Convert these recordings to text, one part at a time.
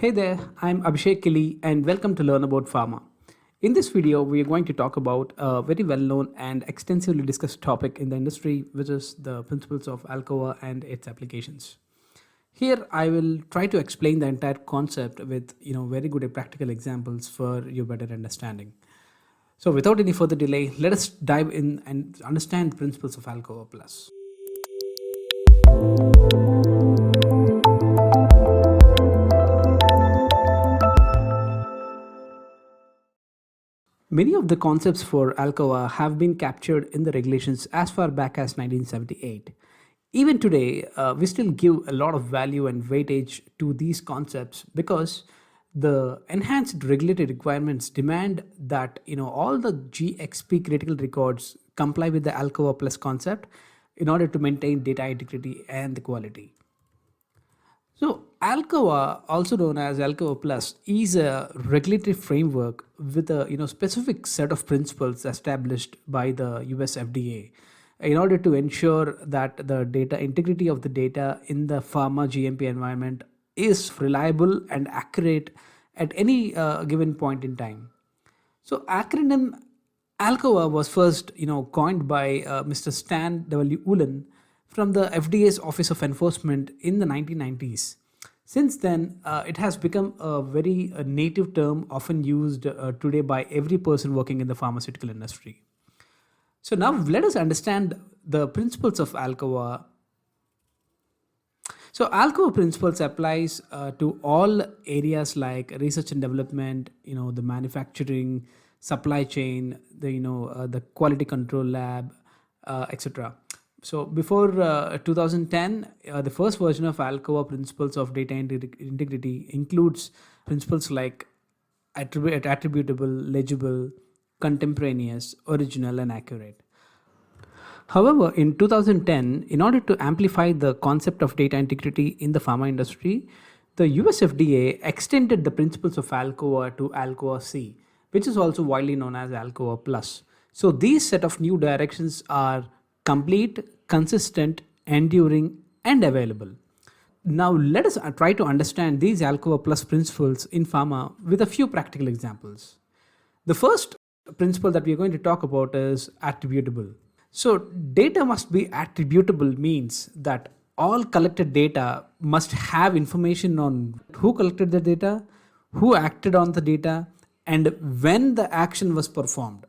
Hey there, I'm Abhishek Kili and welcome to Learn About Pharma. In this video, we are going to talk about a very well-known and extensively discussed topic in the industry, which is the principles of ALCOA and its applications. Here, I will try to explain the entire concept with very good practical examples for your better understanding. So without any further delay, let us dive in and understand the principles of ALCOA plus. Many of the concepts for ALCOA have been captured in the regulations as far back as 1978. Even today, we still give a lot of value and weightage to these concepts because the enhanced regulatory requirements demand that all the GXP critical records comply with the ALCOA plus concept in order to maintain data integrity and the quality. So ALCOA, also known as ALCOA Plus, is a regulatory framework with a specific set of principles established by the USFDA in order to ensure that the data integrity of the data in the pharma GMP environment is reliable and accurate at any given point in time. So acronym ALCOA was first coined by Mr. Stan W. Ullin from the FDA's Office of Enforcement in the 1990s. Since then, it has become a very native term often used today by every person working in the pharmaceutical industry. So now let us understand the principles of ALCOA. So ALCOA principles applies to all areas like research and development, the manufacturing, supply chain, the quality control lab, etc. So before 2010, the first version of ALCOA principles of data integrity includes principles like attributable, legible, contemporaneous, original, and accurate. However, in 2010, in order to amplify the concept of data integrity in the pharma industry, the USFDA extended the principles of ALCOA to ALCOA C, which is also widely known as ALCOA Plus. So these set of new directions are complete, consistent, enduring, and available. Now let us try to understand these ALCOA Plus principles in pharma with a few practical examples. The first principle that we are going to talk about is attributable. So data must be attributable means that all collected data must have information on who collected the data, who acted on the data, and when the action was performed.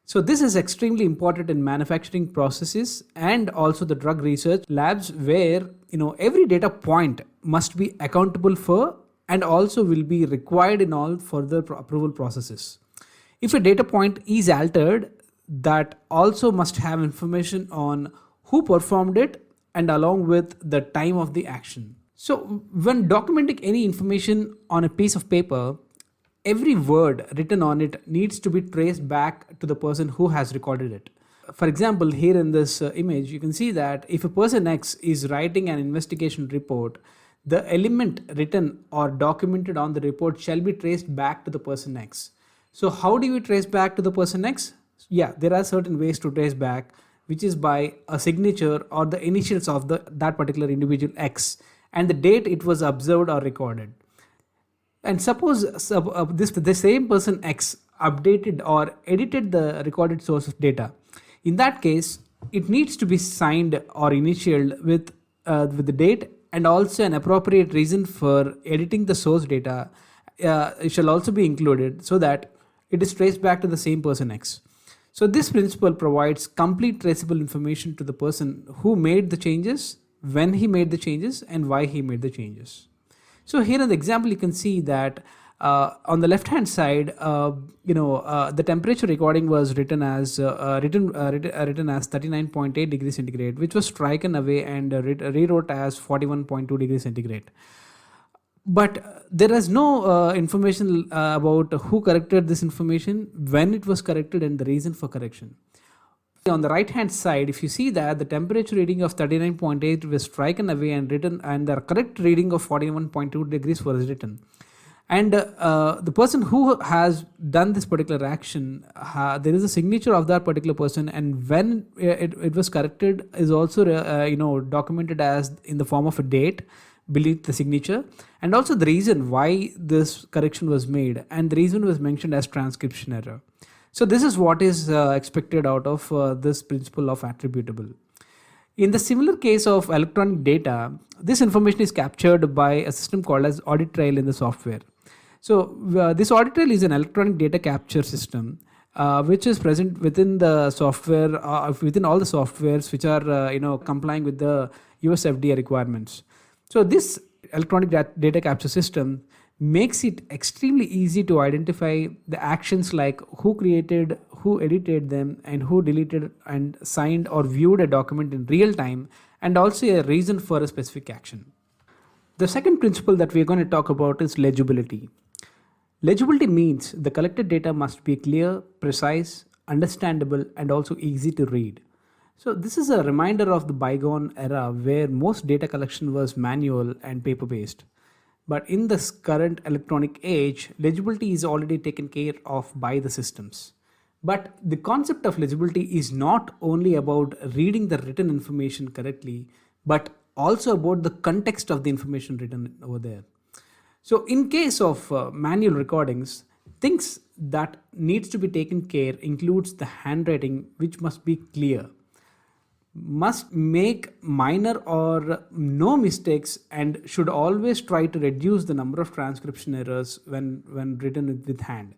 So this is extremely important in manufacturing processes and also the drug research labs where every data point must be accountable for and also will be required in all further approval processes. If a data point is altered, that also must have information on who performed it and along with the time of the action. So when documenting any information on a piece of paper, every word written on it needs to be traced back to the person who has recorded it. For example, here in this image, you can see that if a person X is writing an investigation report, the element written or documented on the report shall be traced back to the person X. So how do you trace back to the person X? Yeah, there are certain ways to trace back, which is by a signature or the initials of that particular individual X and the date it was observed or recorded. And suppose the same person X updated or edited the recorded source of data. In that case, it needs to be signed or initialed with the date and also an appropriate reason for editing the source data. It shall also be included so that it is traced back to the same person X. So this principle provides complete traceable information to the person who made the changes, when he made the changes, and why he made the changes. So here in the example, you can see that on the left-hand side, the temperature recording was written as 39.8 degrees centigrade, which was striken away and rewrote as 41.2 degrees centigrade. But there is no information about who corrected this information, when it was corrected, and the reason for correction. On the right hand side, if you see that the temperature reading of 39.8 was striken away and written, and the correct reading of 41.2 degrees was written, and the person who has done this particular action, there is a signature of that particular person, and when it was corrected is also documented as in the form of a date beneath the signature, and also the reason why this correction was made, and the reason was mentioned as transcription error. So this is what is expected out of this principle of attributable. In the similar case of electronic data, this information is captured by a system called as audit trail in the software. So this audit trail is an electronic data capture system which is present within the software, within all the softwares which are complying with the USFDA requirements. So this electronic data capture system makes it extremely easy to identify the actions like who created, who edited them, and who deleted and signed or viewed a document in real time, and also a reason for a specific action. The second principle that we're going to talk about is legibility. Legibility means the collected data must be clear, precise, understandable, and also easy to read. So this is a reminder of the bygone era where most data collection was manual and paper-based. But in this current electronic age, legibility is already taken care of by the systems. But the concept of legibility is not only about reading the written information correctly, but also about the context of the information written over there. So in case of manual recordings, things that needs to be taken care includes the handwriting, which must be clear, must make minor or no mistakes, and should always try to reduce the number of transcription errors when written with hand.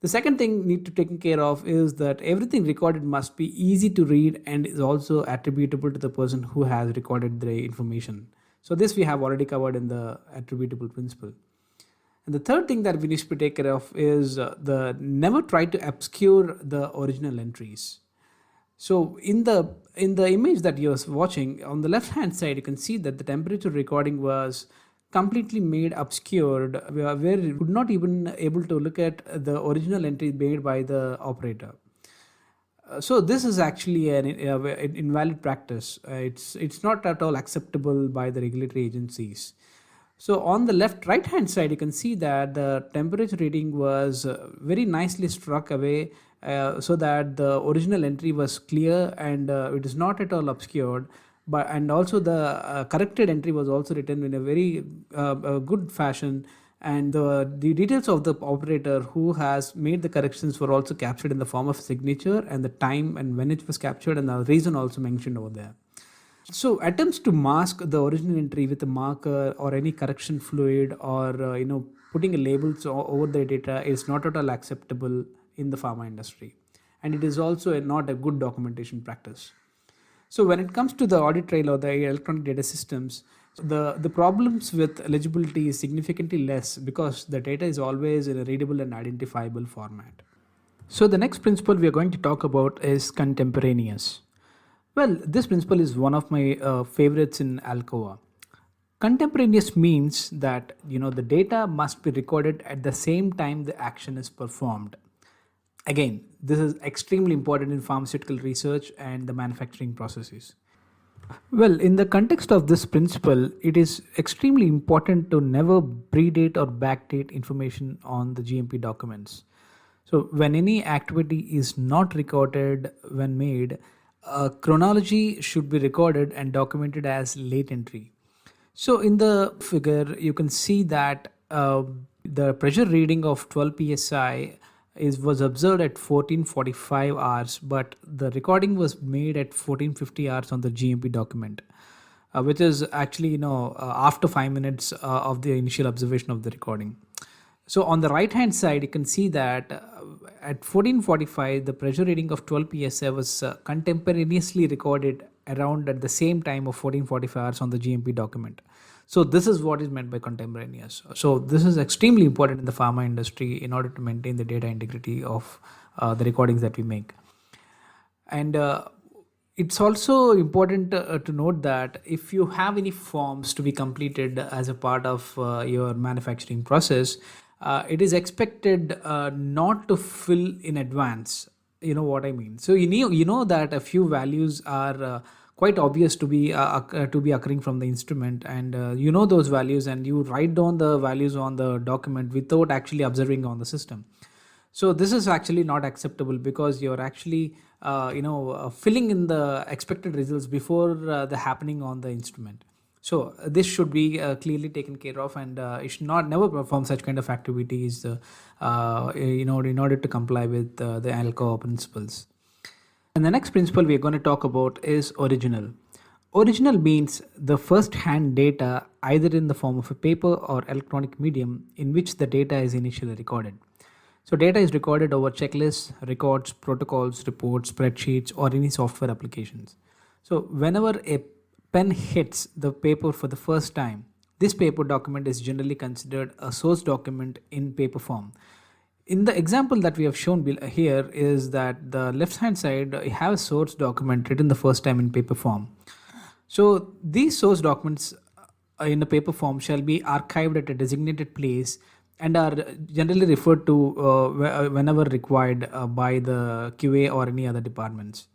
The second thing need to taken care of is that everything recorded must be easy to read and is also attributable to the person who has recorded the information. So this we have already covered in the attributable principle. And the third thing that we need to take care of is the never try to obscure the original entries. So in the image that you're watching, on the left hand side, you can see that the temperature recording was completely made obscured, where you could not even able to look at the original entry made by the operator. So this is actually an invalid practice. It's not at all acceptable by the regulatory agencies. So on the right hand side, you can see that the temperature reading was very nicely struck away so that the original entry was clear and it is not at all obscured. But and also the corrected entry was also written in a very good fashion, and the details of the operator who has made the corrections were also captured in the form of signature and the time and when it was captured, and the reason also mentioned over there. So attempts to mask the original entry with a marker or any correction fluid or putting a labels over the data is not at all acceptable in the pharma industry, and it is also not a good documentation practice. So when it comes to the audit trail or the electronic data systems, the problems with legibility is significantly less because the data is always in a readable and identifiable format. So the next principle we are going to talk about is contemporaneous. Well, this principle is one of my favorites in ALCOA. Contemporaneous means that the data must be recorded at the same time the action is performed. Again, this is extremely important in pharmaceutical research and the manufacturing processes. Well, in the context of this principle, it is extremely important to never predate or backdate information on the GMP documents. So when any activity is not recorded when made, chronology should be recorded and documented as late entry. So in the figure, you can see that the pressure reading of 12 psi was observed at 1445 hours, but the recording was made at 1450 hours on the GMP document, which is actually after 5 minutes of the initial observation of the recording. So on the right hand side, you can see that at 1445, the pressure reading of 12 psi was contemporaneously recorded around at the same time of 1445 hours on the GMP document. So this is what is meant by contemporaneous. So this is extremely important in the pharma industry in order to maintain the data integrity of the recordings that we make. And it's also important to note that if you have any forms to be completed as a part of your manufacturing process, it is expected not to fill in advance. You know what I mean? So you know that a few values are quite obvious to be occurring from the instrument, and those values, and you write down the values on the document without actually observing on the system. So this is actually not acceptable because you're actually filling in the expected results before the happening on the instrument. So this should be clearly taken care of, and you should not never perform such kind of activities, in order to comply with the ALCOA principles. And the next principle we are going to talk about is original. Original means the first-hand data either in the form of a paper or electronic medium in which the data is initially recorded. So data is recorded over checklists, records, protocols, reports, spreadsheets, or any software applications. So whenever a pen hits the paper for the first time, this paper document is generally considered a source document in paper form. In the example that we have shown here is that the left hand side you have a source document written the first time in paper form. So these source documents in the paper form shall be archived at a designated place and are generally referred to whenever required by the QA or any other departments.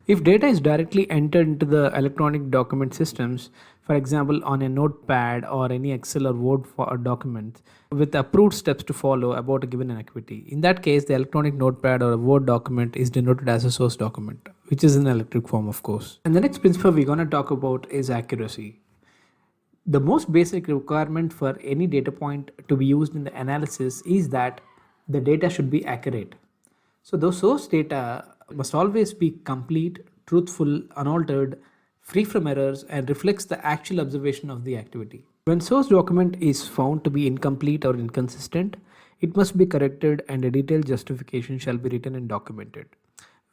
If data is directly entered into the electronic document systems, for example on a notepad or any Excel or Word document with approved steps to follow about a given activity, in that case the electronic notepad or a Word document is denoted as a source document, which is in electric form of course. And the next principle we're going to talk about is accuracy. The most basic requirement for any data point to be used in the analysis is that the data should be accurate. So the source data must always be complete, truthful, unaltered, free from errors, and reflects the actual observation of the activity. When source document is found to be incomplete or inconsistent, it must be corrected and a detailed justification shall be written and documented.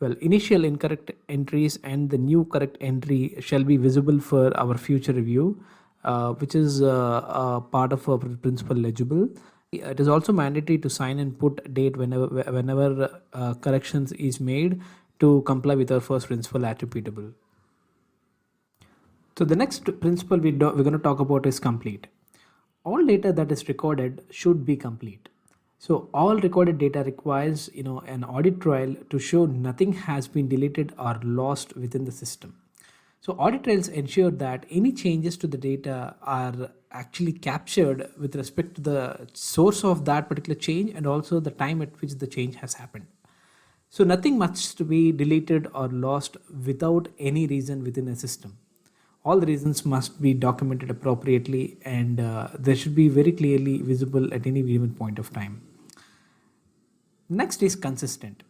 Well, initial incorrect entries and the new correct entry shall be visible for our future review, which is part of our principle legible. It is also mandatory to sign and put date whenever corrections is made to comply with our first principle, attributable. So the next principle we're going to talk about is complete. All data that is recorded should be complete. So all recorded data requires an audit trail to show nothing has been deleted or lost within the system. So audit trails ensure that any changes to the data are actually captured with respect to the source of that particular change and also the time at which the change has happened. So nothing must be deleted or lost without any reason within a system. All the reasons must be documented appropriately, and they should be very clearly visible at any given point of time. Next is consistent.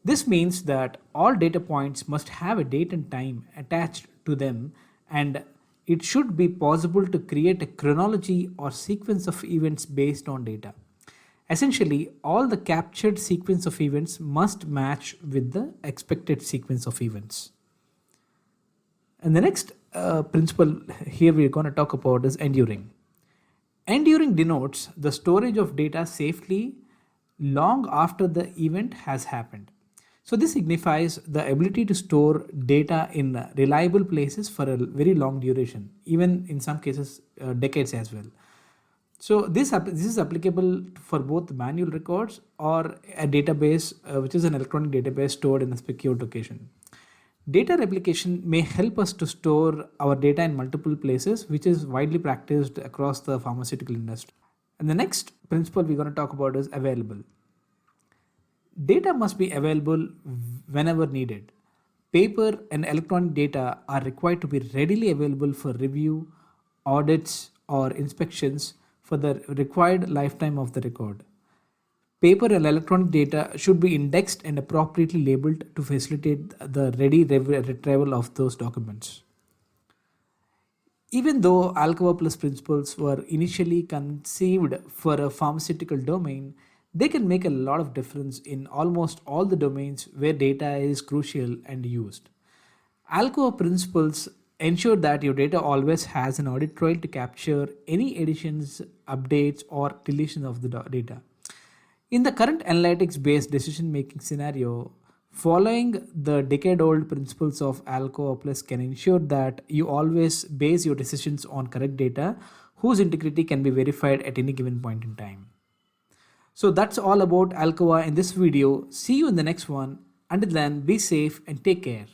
This means that all data points must have a date and time attached to them, and it should be possible to create a chronology or sequence of events based on data. Essentially, all the captured sequence of events must match with the expected sequence of events. And the next principle here we're going to talk about is enduring. Enduring denotes the storage of data safely long after the event has happened. So this signifies the ability to store data in reliable places for a very long duration, even in some cases decades as well. So this is applicable for both manual records or a database which is an electronic database stored in a secure location. Data replication may help us to store our data in multiple places, which is widely practiced across the pharmaceutical industry. And the next principle we're going to talk about is available. Data must be available whenever needed. Paper and electronic data are required to be readily available for review, audits, or inspections for the required lifetime of the record. Paper and electronic data should be indexed and appropriately labeled to facilitate the ready retrieval of those documents. Even though alcoaplus principles were initially conceived for a pharmaceutical domain, they can make a lot of difference in almost all the domains where data is crucial and used. ALCOA principles ensure that your data always has an audit trail to capture any additions, updates, or deletion of the data. In the current analytics-based decision-making scenario, following the decade-old principles of alcoaplus can ensure that you always base your decisions on correct data whose integrity can be verified at any given point in time. So that's all about ALCOA in this video. See you in the next one. Until then, be safe and take care.